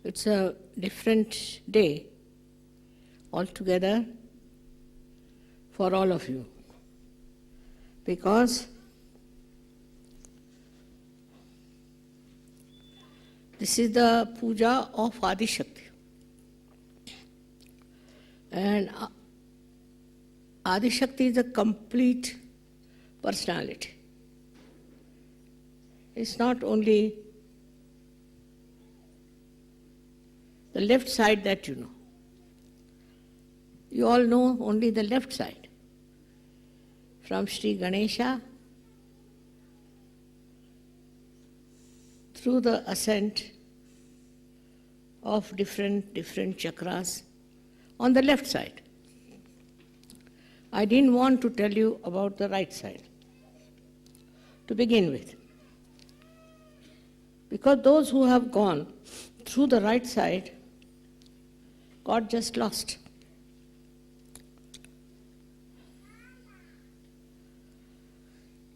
It's a different day altogether for all of you, because this is the puja of Adi Shakti. And Adi Shakti is a complete personality. It's not only the left side that you know. You all know only the left side. From Sri Ganesha through the ascent of different chakras on the left side. I didn't want to tell you about the right side to begin with, because those who have gone through the right side got just lost.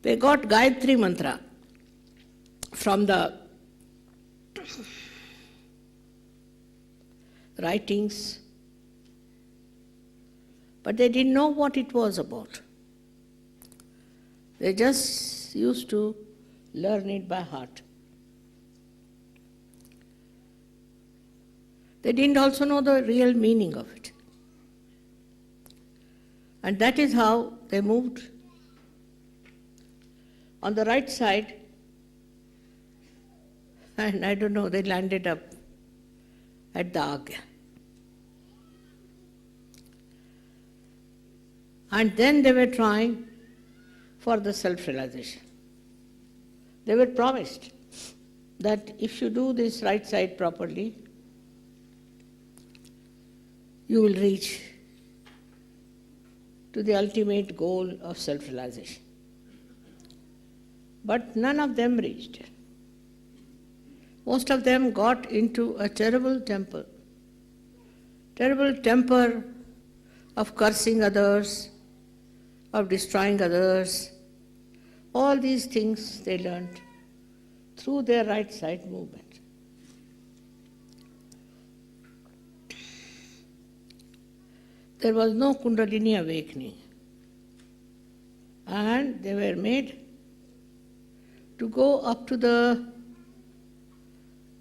They got Gayatri Mantra from the writings, but they didn't know what it was about. They just used to learn it by heart. They didn't also know the real meaning of it. And that is how they moved. On the right side, and I don't know, they landed up at the Agya. And then they were trying for the self-realization. They were promised that if you do this right side properly, you will reach to the ultimate goal of self-realization. But none of them reached it. Most of them got into a terrible temper of cursing others, of destroying others. All these things they learned through their right side movement. There was no Kundalini awakening, and they were made to go up to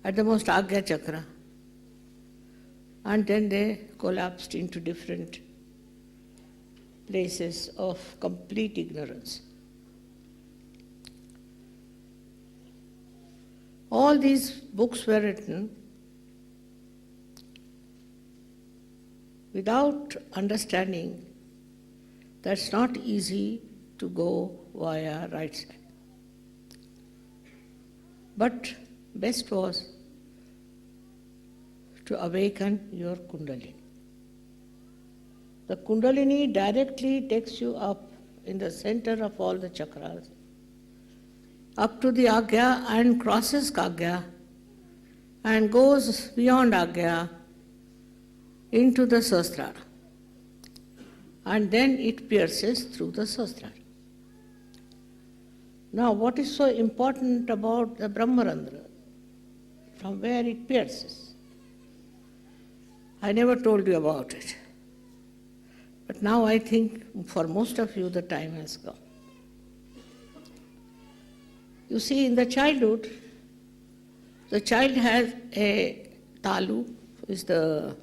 at the most Agya Chakra, and then they collapsed into different places of complete ignorance. All these books were written without understanding that it's not easy to go via right side. But best was to awaken your Kundalini. The Kundalini directly takes you up in the center of all the chakras, up to the Agya and crosses Agya and goes beyond Agya into the Sahasrara. And then it pierces through the Sahasrara. Now, what is so important about the Brahmarandra? From where it pierces? I never told you about it. But now I think for most of you the time has come. You see, in the childhood, the child has a talu, is the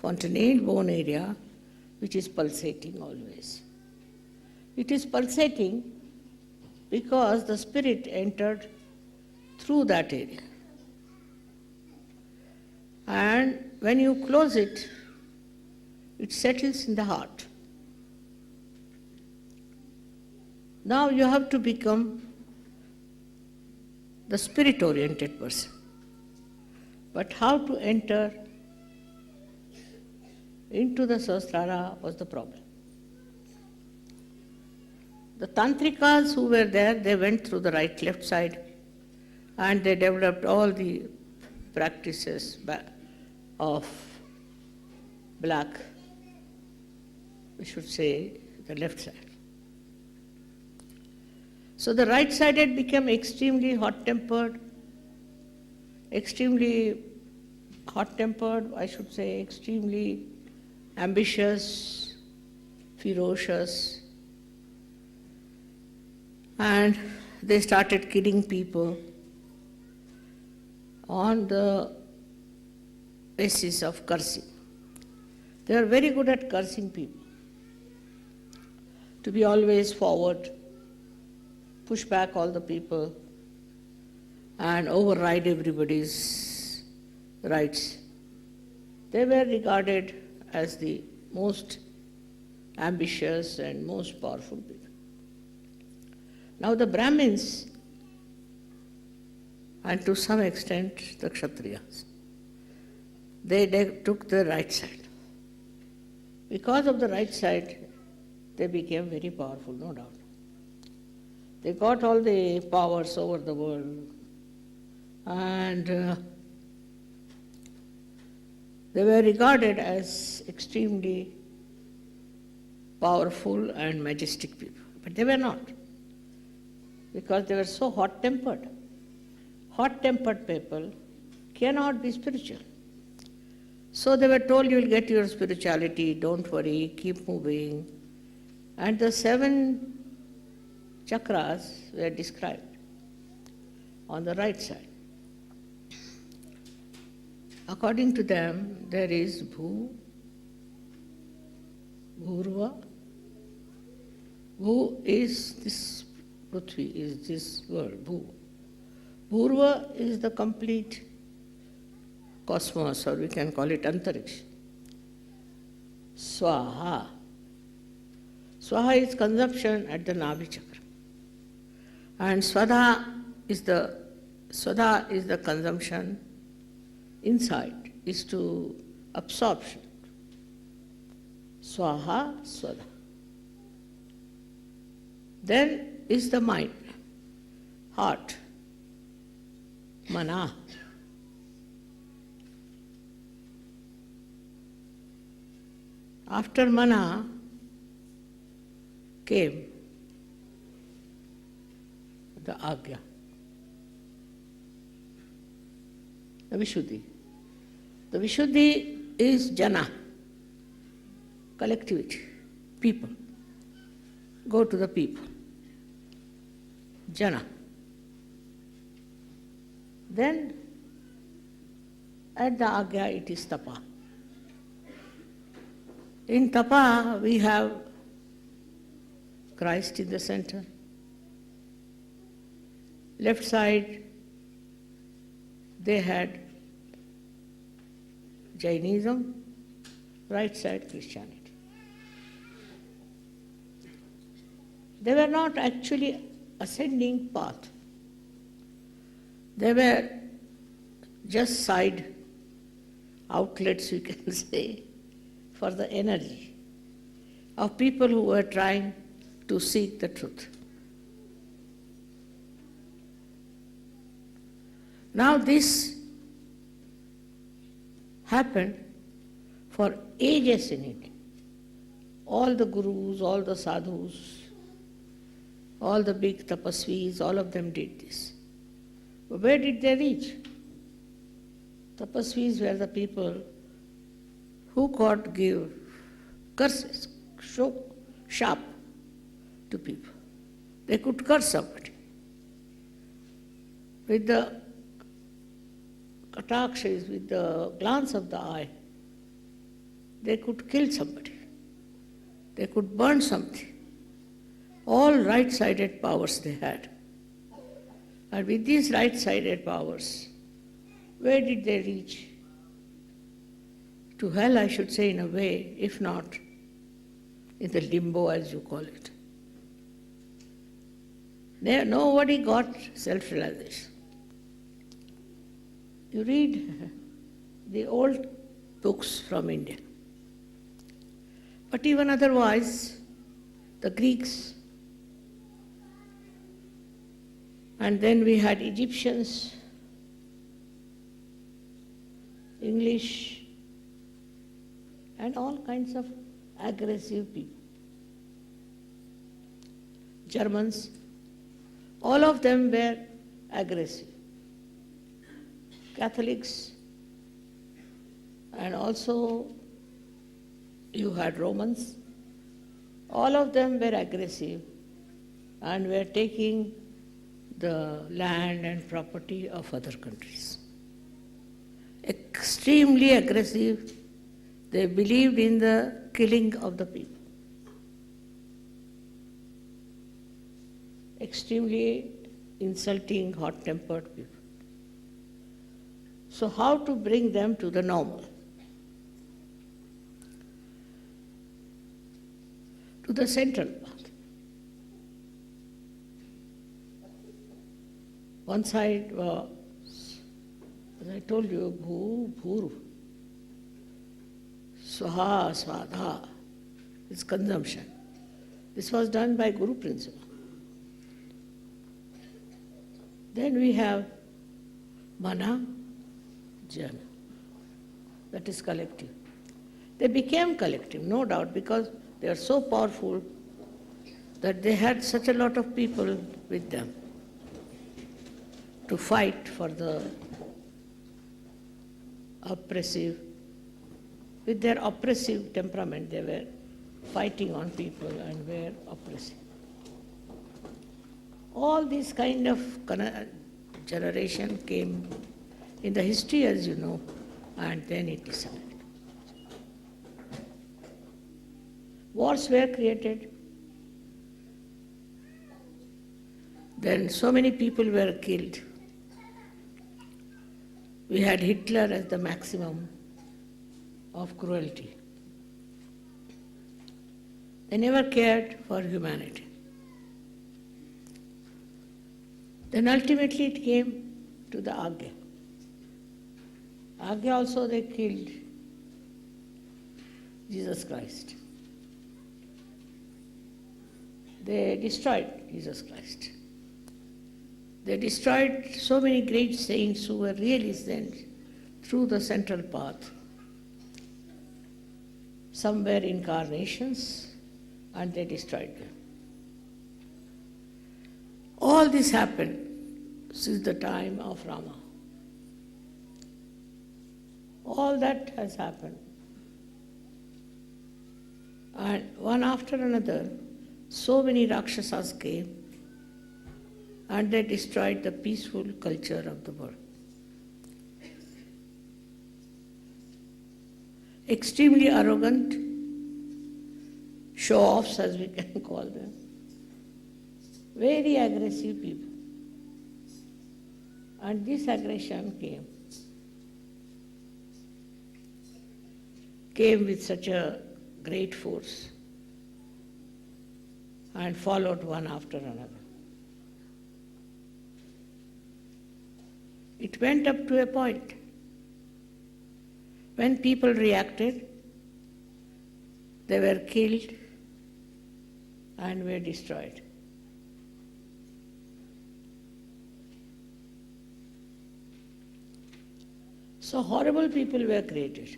fontanelle bone area, which is pulsating always. It is pulsating because the spirit entered through that area. And when you close it, it settles in the heart. Now you have to become the spirit-oriented person. But how to enter into the Sahasrara was the problem. The Tantrikas who were there, they went through the right-left side, and they developed all the practices of black, we should say, the left side. So the right-sided became extremely hot-tempered, extremely hot-tempered, I should say, extremely ambitious, ferocious, and they started killing people on the basis of cursing. They are very good at cursing people, to be always forward, push back all the people, and override everybody's rights. They were regarded as the most ambitious and most powerful people. Now the Brahmins, and to some extent the Kshatriyas, they took the right side. Because of the right side, they became very powerful, no doubt. They got all the powers over the world, and they were regarded as extremely powerful and majestic people. But they were not, because they were so hot-tempered. Hot-tempered people cannot be spiritual. So they were told, you will get your spirituality, don't worry, keep moving. And the 7 chakras were described on the right side. According to them, there is Bhu, Bhurva. Bhu is this Prithvi, is this world, Bhu. Bhurva is the complete cosmos, or we can call it Antariksha. Swaha. Swaha is consumption at the Nabhi chakra. And Swada is the consumption inside, is to absorption. Swaha, Swada. Then is the mind, heart, Mana. After Mana came the Agya, the Vishuddhi. The Vishuddhi is Jana, collectivity, people. Go to the people. Jana. Then at the Agya it is Tapa. In Tapa we have Christ in the center. Left side they had Jainism, right side Christianity. They were not actually ascending path. They were just side outlets, you can say, for the energy of people who were trying to seek the truth. Now this happened for ages in India. All the gurus, all the sadhus, all the big tapasvis, all of them did this. But where did they reach? Tapasvis were the people who could give curses, sharp to people. They could curse somebody. With the katakshas, with the glance of the eye, they could kill somebody. They could burn something. All right-sided powers they had. And with these right-sided powers, where did they reach? To hell, I should say, in a way, if not in the limbo, as you call it. Nobody got self-realization. You read the old books from India. But even otherwise, the Greeks, and then we had Egyptians, English, and all kinds of aggressive people. Germans, all of them were aggressive. Catholics, and also you had Romans. All of them were aggressive and were taking the land and property of other countries. Extremely aggressive. They believed in the killing of the people. Extremely insulting, hot-tempered people. So how to bring them to the normal? To the central path. One side was, as I told you, Bhu, Bhuru. Swaha, Swadha is consumption. This was done by Guru principle. Then we have Mana, Jana. That is collective. They became collective, no doubt, because they are so powerful that they had such a lot of people with them to fight for the oppressive. With their oppressive temperament, they were fighting on people and were oppressive. All this kind of generation came in the history, as you know, and then it disappeared. Wars were created. Then so many people were killed. We had Hitler as the maximum of cruelty. They never cared for humanity. Then ultimately it came to the Agya. Agya also they killed Jesus Christ. They destroyed Jesus Christ. They destroyed so many great saints who were really sent through the central path. Some were incarnations and they destroyed them. All this happened since the time of Rama. All that has happened. And one after another, so many Rakshasas came and they destroyed the peaceful culture of the world. Extremely arrogant, show-offs as we can call them, very aggressive people. And this aggression came with such a great force and followed one after another. It went up to a point when people reacted, they were killed and were destroyed. So horrible people were created.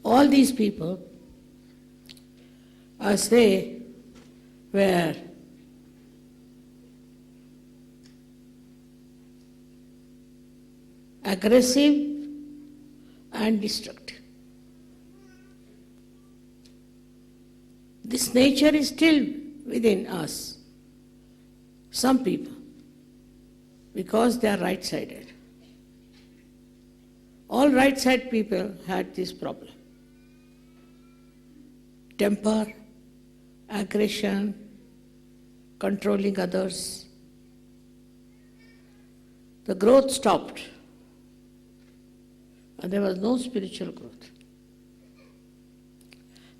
All these people, as they were aggressive and destructive. This nature is still within us, some people, because they are right-sided. All right-sided people had this problem. Temper, aggression, controlling others. The growth stopped, and there was no spiritual growth.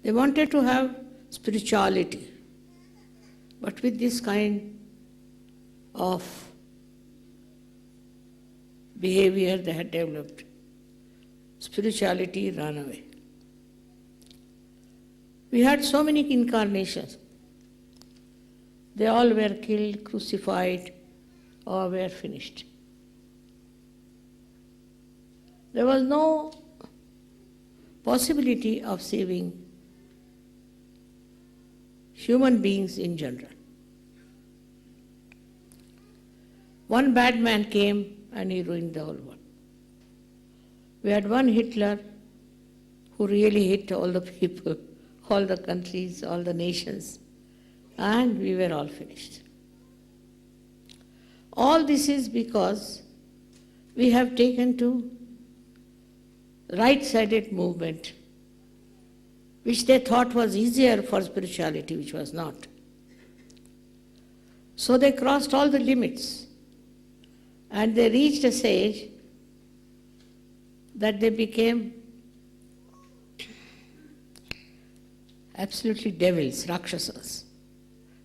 They wanted to have spirituality, but with this kind of behavior they had developed, spirituality ran away. We had so many incarnations. They all were killed, crucified, or were finished. There was no possibility of saving human beings in general. One bad man came and he ruined the whole world. We had one Hitler who really hit all the people, all the countries, all the nations, and we were all finished. All this is because we have taken to right-sided movement, which they thought was easier for spirituality, which was not. So they crossed all the limits and they reached a stage that they became absolutely devils, Rakshasas,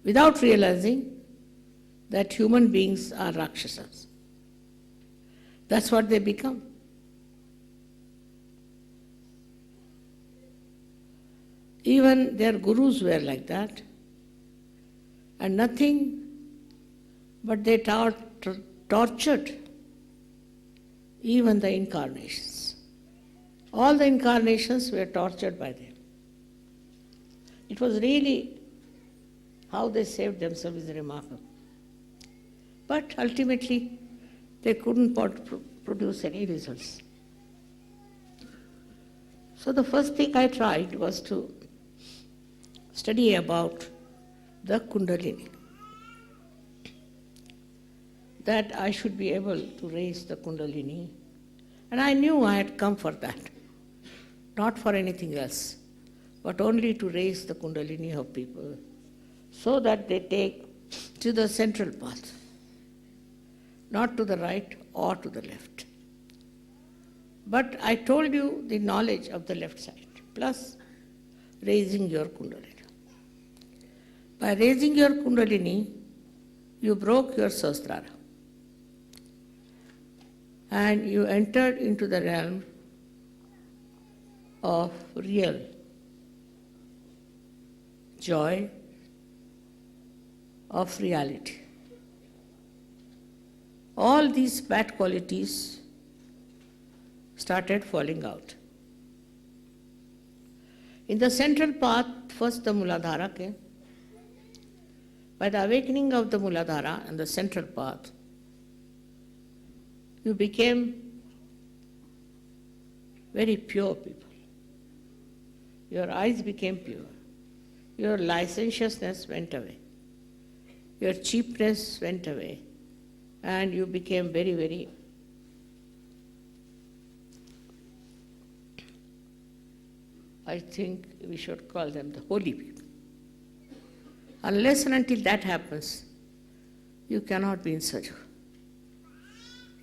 without realizing that human beings are Rakshasas. That's what they become. Even their gurus were like that, and nothing but they tortured even the incarnations. All the incarnations were tortured by them. It was really how they saved themselves is remarkable. But ultimately, they couldn't produce any results. So the first thing I tried was to study about the Kundalini, that I should be able to raise the Kundalini. And I knew I had come for that, not for anything else, but only to raise the Kundalini of people so that they take to the central path, not to the right or to the left. But I told you the knowledge of the left side, plus raising your Kundalini. By raising your Kundalini, you broke your Sahasrara and you entered into the realm of real joy, of reality. All these bad qualities started falling out. In the central path, first the Muladhara came. By the awakening of the Muladhara and the central path, you became very pure people. Your eyes became pure. Your licentiousness went away. Your cheapness went away. And you became very, very I think we should call them the holy people. Unless and until that happens, you cannot be in sadhu.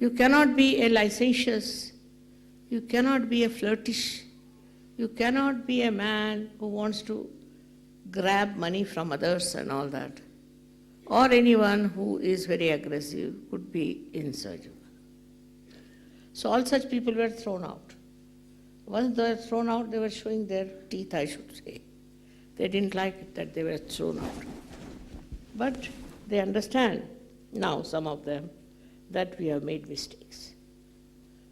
You cannot be a licentious, you cannot be a flirtish, you cannot be a man who wants to grab money from others and all that. Or anyone who is very aggressive could be in sadhu. So all such people were thrown out. Once they were thrown out, they were showing their teeth, I should say. They didn't like it that they were thrown out. But they understand now, some of them, that we have made mistakes.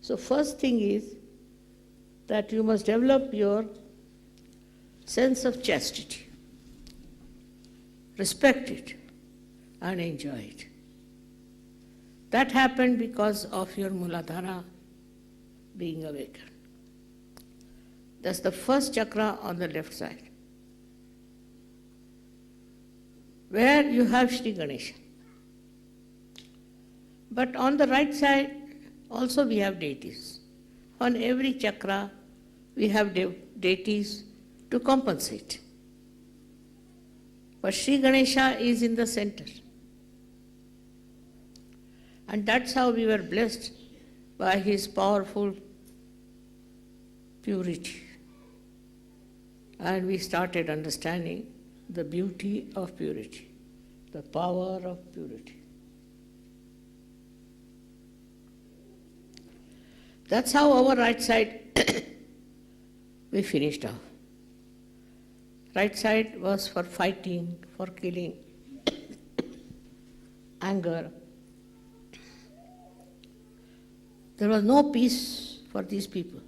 So first thing is that you must develop your sense of chastity. Respect it and enjoy it. That happened because of your Muladhara being awakened. That's the first chakra on the left side, where you have Shri Ganesha. But on the right side, also we have deities. On every chakra, we have deities to compensate. But Shri Ganesha is in the center. And that's how we were blessed by his powerful purity. And we started understanding the beauty of purity, the power of purity. That's how our right side we finished off. Right side was for fighting, for killing, anger. There was no peace for these people.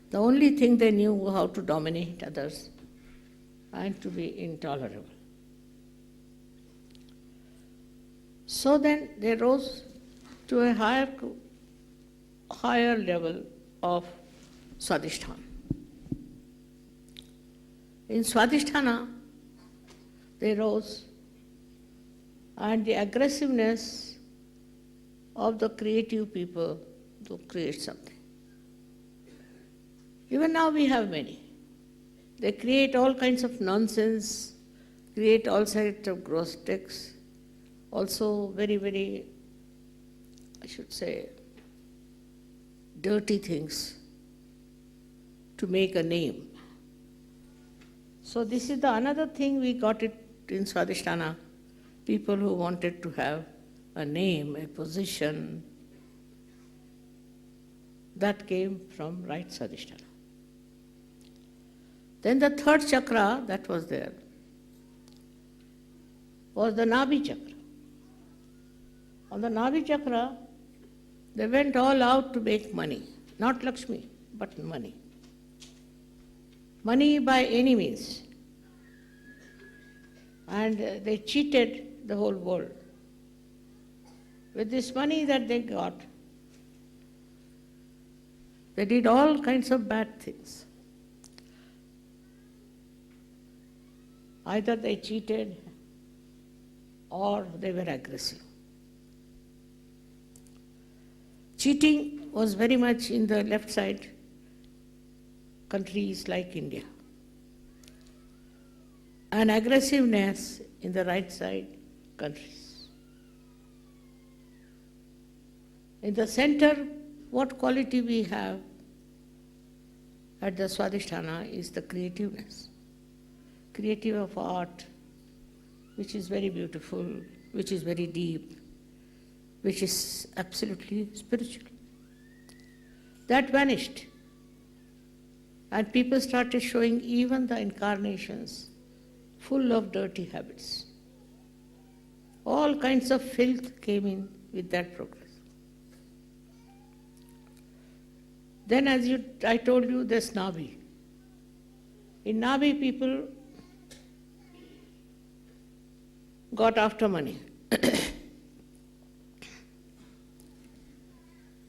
The only thing they knew was how to dominate others and to be intolerable. So then they rose to a higher level of Swadhisthana. In Swadhisthana, they rose, and the aggressiveness of the creative people to create something. Even now we have many. They create all kinds of nonsense, create all kinds of gross texts, also very, very, I should say, dirty things to make a name. So this is the another thing we got it in Swadhisthana, people who wanted to have a name, a position, that came from right Swadhisthana. Then the third chakra that was there was the Nabhi chakra. On the Nabhi chakra, they went all out to make money, not Lakshmi, but money. Money by any means. And they cheated the whole world. With this money that they got, they did all kinds of bad things. Either they cheated or they were aggressive. Cheating was very much in the left side countries like India, and aggressiveness in the right side countries. In the center, what quality we have at the Swadhisthana is the creativeness. Creative of art, which is very beautiful, which is very deep, which is absolutely spiritual. That vanished. And people started showing even the incarnations full of dirty habits. All kinds of filth came in with that progress. Then I told you, there's Nabhi. In Nabhi, people got after money.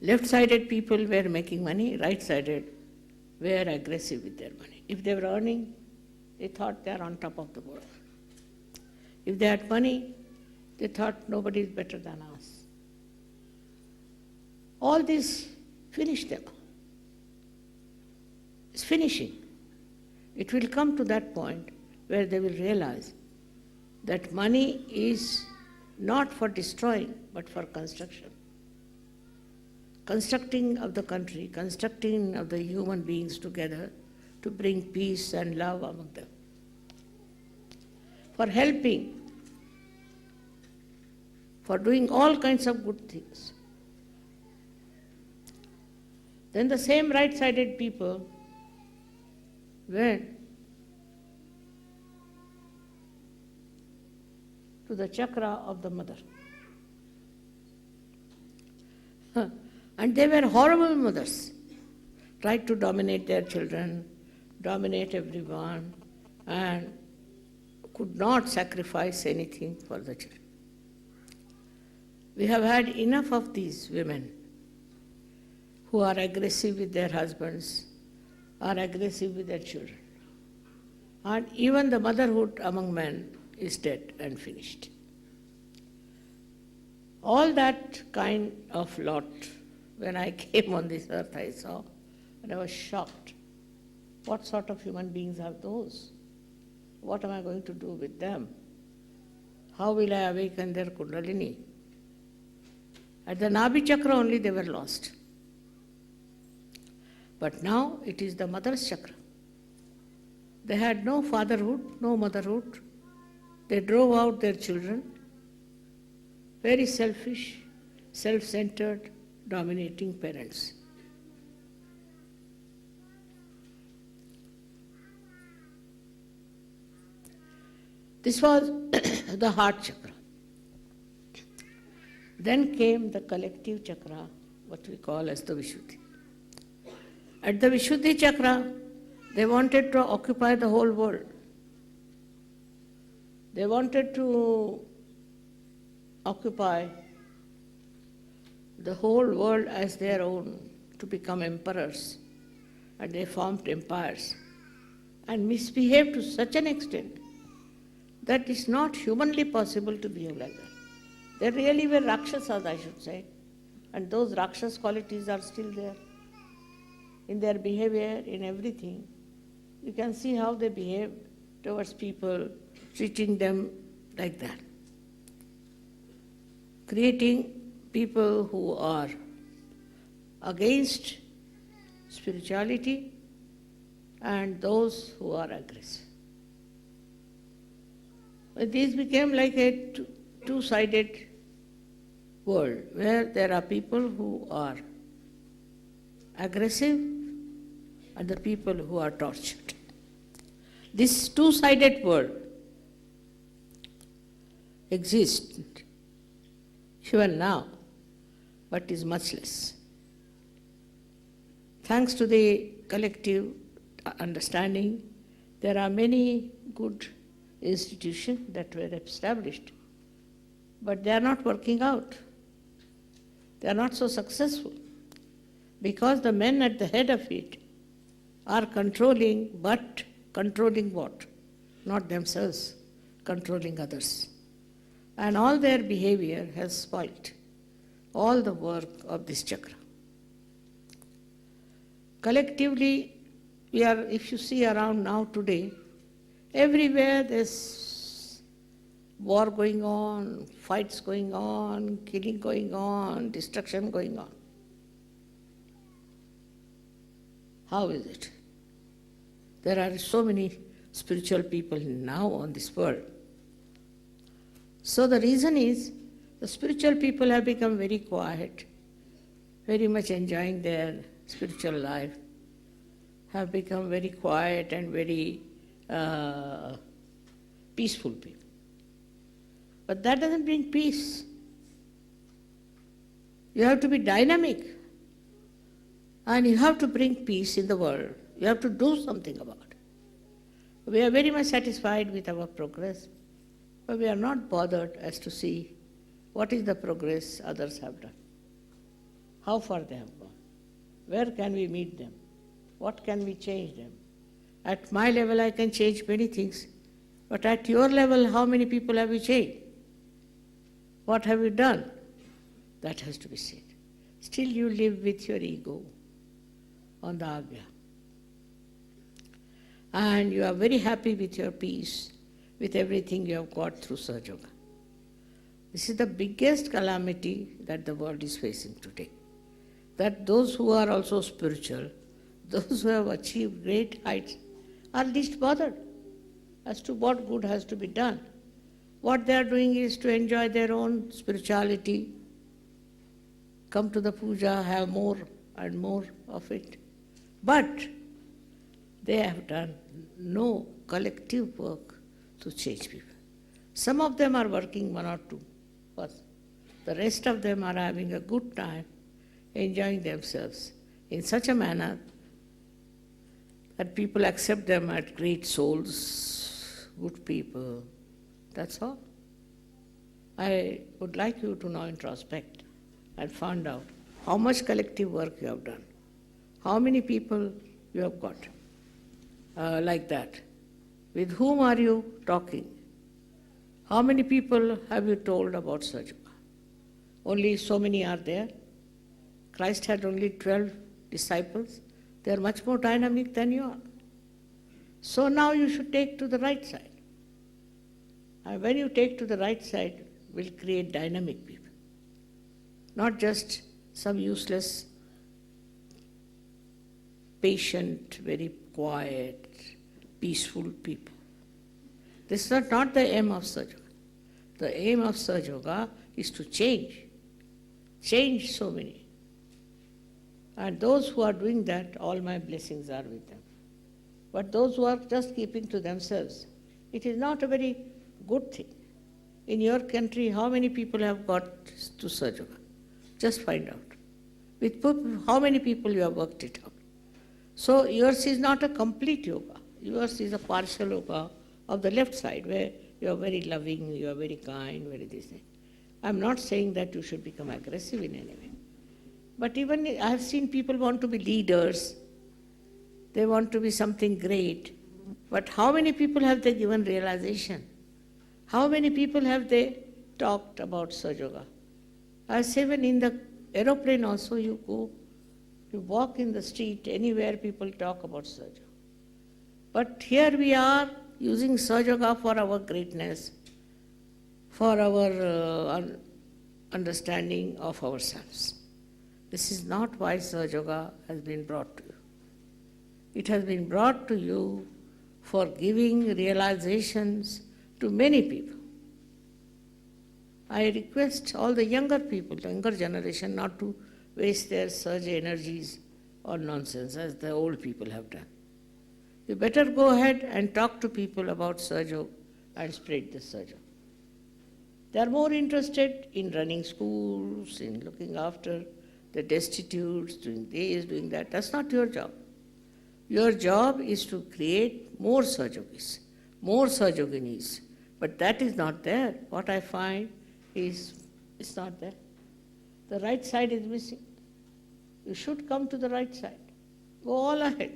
Left-sided people were making money, right-sided were aggressive with their money. If they were earning, they thought they are on top of the world. If they had money, they thought nobody is better than us. All this finished them. It's finishing. It will come to that point where they will realize that money is not for destroying, but for construction. Constructing of the country, constructing of the human beings together to bring peace and love among them. For helping, for doing all kinds of good things. Then the same right-sided people went to the chakra of the mother. And they were horrible mothers, tried to dominate their children, dominate everyone, and could not sacrifice anything for the children. We have had enough of these women who are aggressive with their husbands, are aggressive with their children. And even the motherhood among men is dead and finished. All that kind of lot, when I came on this earth, I saw, and I was shocked. What sort of human beings are those? What am I going to do with them? How will I awaken their Kundalini? At the Nabhi chakra only they were lost. But now it is the mother's chakra. They had no fatherhood, no motherhood. They drove out their children. Very selfish, self-centered, dominating parents. This was the heart chakra. Then came the collective chakra, what we call as the Vishuddhi. At the Vishuddhi chakra, they wanted to occupy the whole world. They wanted to occupy the whole world as their own to become emperors, and they formed empires and misbehaved to such an extent that it's not humanly possible to behave like that. They really were Rakshasas, I should say, and those Rakshas qualities are still there in their behavior, in everything. You can see how they behave towards people, treating them like that. Creating people who are against spirituality and those who are aggressive. This became like a two-sided world where there are people who are aggressive and the people who are tortured. This two-sided world exists even now, but is much less. Thanks to the collective understanding, there are many good institutions that were established, but they are not working out. They are not so successful because the men at the head of it are controlling, but controlling what? Not themselves, controlling others. And all their behavior has spoilt all the work of this chakra. Collectively, we are, if you see around now today, everywhere there's war going on, fights going on, killing going on, destruction going on. How is it? There are so many spiritual people now on this world. So the reason is, the spiritual people have become very quiet, very much enjoying their spiritual life, have become very quiet and very peaceful people. But that doesn't bring peace. You have to be dynamic, and you have to bring peace in the world. You have to do something about it. We are very much satisfied with our progress, but we are not bothered as to see what is the progress others have done, how far they have gone, where can we meet them, what can we change them. At my level I can change many things, but at your level how many people have you changed? What have you done? That has to be said. Still you live with your ego on the Agya. And you are very happy with your peace, with everything you have got through Sahaja Yoga. This is the biggest calamity that the world is facing today. That those who are also spiritual, those who have achieved great heights, are least bothered as to what good has to be done. What they are doing is to enjoy their own spirituality, come to the puja, have more and more of it. But they have done no collective work to change people. Some of them are working 1 or 2 first. The rest of them are having a good time, enjoying themselves in such a manner that people accept them as great souls, good people. That's all. I would like you to now introspect and find out how much collective work you have done, how many people you have got like that. With whom are you talking? How many people have you told about Sahaja Yoga? Only so many are there. Christ had only 12 disciples. They are much more dynamic than you are. So now you should take to the right side. And when you take to the right side, will create dynamic people. Not just some useless, patient, very quiet, peaceful people. This is not the aim of Sahaja Yoga. The aim of Sahaja Yoga is to change so many. And those who are doing that, all my blessings are with them. But those who are just keeping to themselves, it is not a very good thing. In your country, how many people have got to Sahaja Yoga? Just find out. With how many people you have worked it out. So yours is not a complete yoga. Yours is a partial yoga of the left side, where you are very loving, you are very kind, very this thing. I'm not saying that you should become aggressive in any way. But even I have seen people want to be leaders, they want to be something great. But how many people have they given realization? How many people have they talked about Sahaja Yoga? I say when in the aeroplane also you go, you walk in the street, anywhere people talk about Sahaja Yoga. But here we are using Sahaja Yoga for our greatness, for our understanding of ourselves. This is not why Sahaja Yoga has been brought to you. It has been brought to you for giving realizations to many people. I request all the younger people, the younger generation, not to waste their surge energies on nonsense as the old people have done. You better go ahead and talk to people about Sahaja Yoga and spread the Sahaja Yoga. They are more interested in running schools, in looking after the destitutes, doing this, doing that. That's not your job. Your job is to create more Sahaja Yogis, more Sahaja Yoginis. But that is not there. What I find is it's not there. The right side is missing. You should come to the right side. Go all ahead.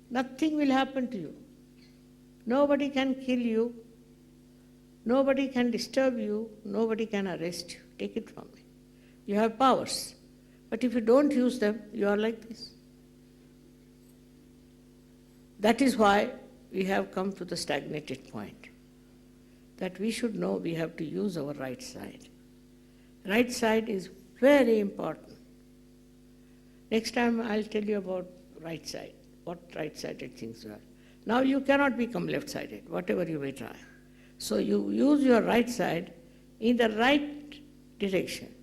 Nothing will happen to you. Nobody can kill you. Nobody can disturb you. Nobody can arrest you. Take it from me. You have powers. But if you don't use them, you are like this. That is why we have come to the stagnated point. That we should know we have to use our right side. Right side is very important. Next time I'll tell you about right side, what right-sided things are. Now you cannot become left-sided, whatever you may try. So you use your right side in the right direction,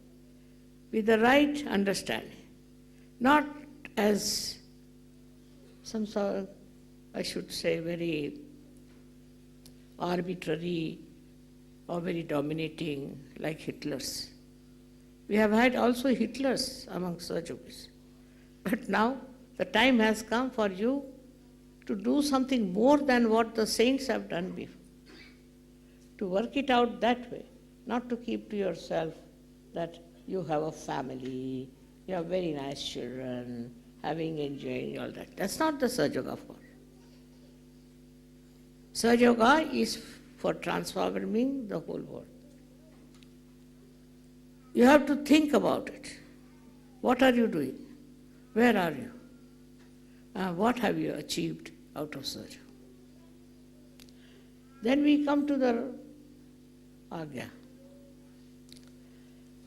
with the right understanding, not as some sort of, I should say, very arbitrary or very dominating like Hitler's. We have had also Hitlers among Sahaja Yogis. But now the time has come for you to do something more than what the saints have done before. To work it out that way, not to keep to yourself that you have a family, you have very nice children, enjoying all that. That's not the Sahaja Yoga for. Sahaja Yoga is for transforming the whole world. You have to think about it. What are you doing? Where are you? What have you achieved out of Sahaja? Then we come to the Agya.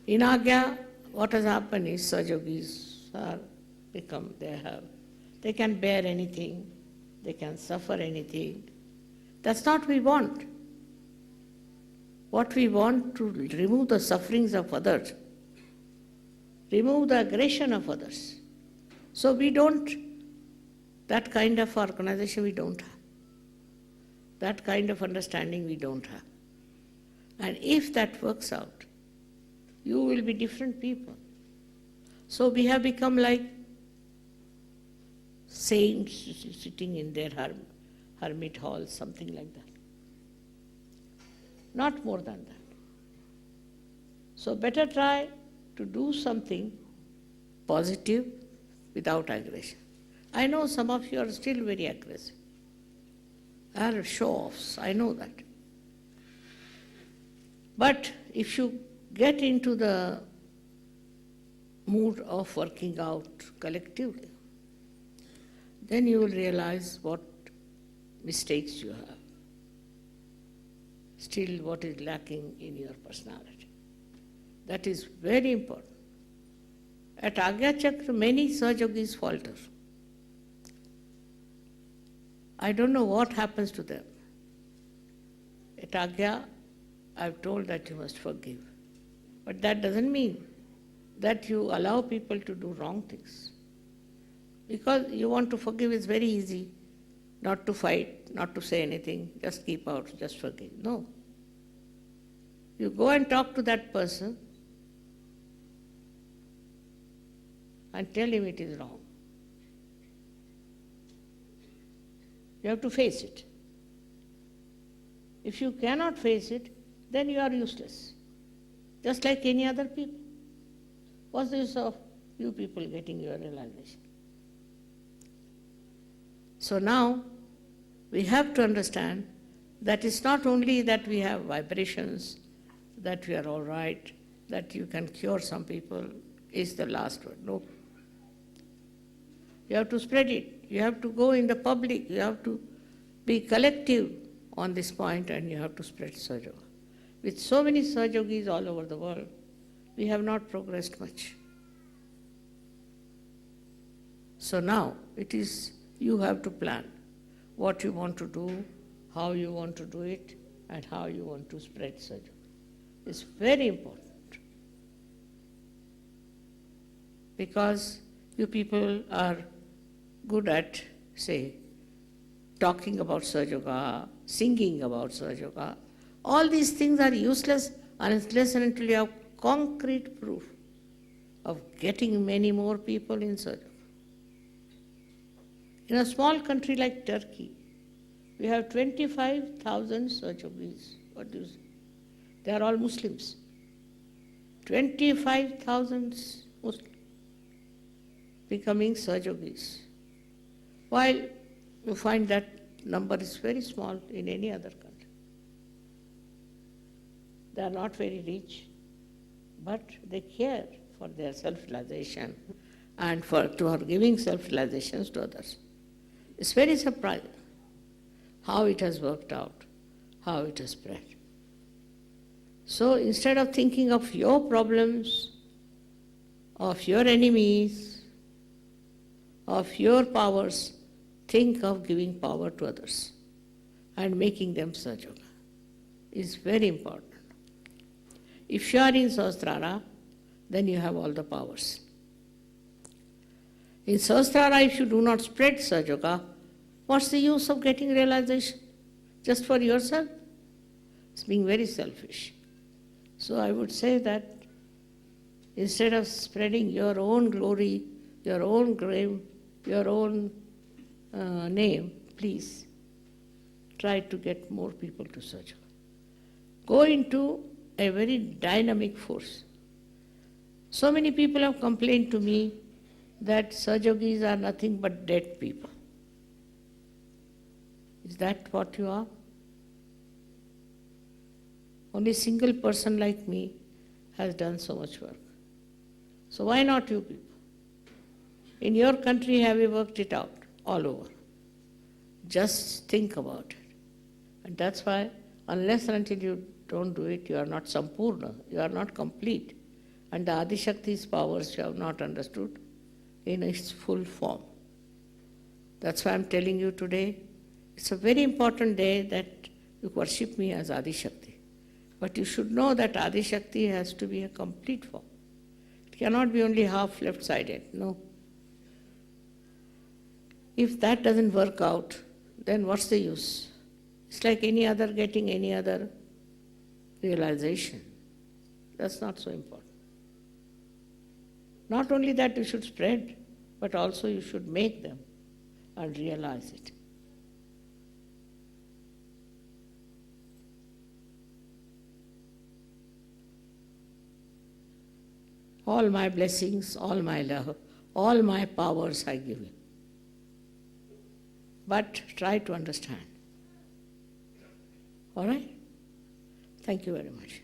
In Agya, what has happened is Sahaja Yogis are become, they can bear anything, they can suffer anything. That's not what we want. What we want to remove the sufferings of others, remove the aggression of others. So we don't, that kind of organization we don't have. That kind of understanding we don't have. And if that works out, you will be different people. So we have become like saints sitting in their hermit halls, something like that. Not more than that. So better try to do something positive without aggression. I know some of you are still very aggressive. Are show-offs, I know that. But if you get into the mood of working out collectively, then you will realize what mistakes you have. Still what is lacking in your personality. That is very important. At Agya Chakra, many Sahaja Yogis falter. I don't know what happens to them. At Agya, I've told that you must forgive. But that doesn't mean that you allow people to do wrong things. Because you want to forgive, it's very easy. Not to fight, not to say anything, just keep out, just forgive. No. You go and talk to that person and tell him it is wrong. You have to face it. If you cannot face it, then you are useless. just like any other people. What's the use of you people getting your realization? So now we have to understand that it's not only that we have vibrations, that we are all right, that you can cure some people is the last word. No. You have to spread it. You have to go in the public. You have to be collective on this point, and you have to spread Sahaja Yoga. With so many Sahaja Yogis all over the world, we have not progressed much. So now it is you have to plan what you want to do, how you want to do it, and how you want to spread Sahaja Yoga. It's very important. Because you people are good at, say, talking about Sahaja Yoga, singing about Sahaja Yoga. All these things are useless unless and until you have concrete proof of getting many more people in Sahaja Yoga. In a small country like Turkey, we have 25,000 Sahaja Yogis. What do you say? They are all Muslims. 25,000 Muslims becoming Sahaja Yogis. While you find that number is very small in any other country. They are not very rich, but they care for their self-realization and for giving self-realizations to others. It's very surprising how it has worked out, how it has spread. So instead of thinking of your problems, of your enemies, of your powers, think of giving power to others and making them Sahaja Yoga. It's very important. If you are in Sahasrara, then you have all the powers. In Sahasrara, if you do not spread Sahaja Yoga, what's the use of getting realization? Just for yourself? It's being very selfish. So I would say that instead of spreading your own glory, your own grave, your own name, please try to get more people to Sahaja Yoga. Go into a very dynamic force. So many people have complained to me that Sahaja Yogis are nothing but dead people. Is that what you are? Only a single person like me has done so much work. So why not you people? In your country, have you worked it out all over? Just think about it. And that's why, unless and until you don't do it, you are not sampurna, you are not complete. And the Adishakti's powers you have not understood in its full form. That's why I'm telling you today, it's a very important day that you worship me as Adishakti. But you should know that Adishakti has to be a complete form. It cannot be only half left-sided, no. If that doesn't work out, then what's the use? It's like any other getting any other realization. That's not so important. Not only that you should spread, but also you should make them and realize it. All my blessings, all my love, all my powers I give you. But try to understand. All right? Thank you very much.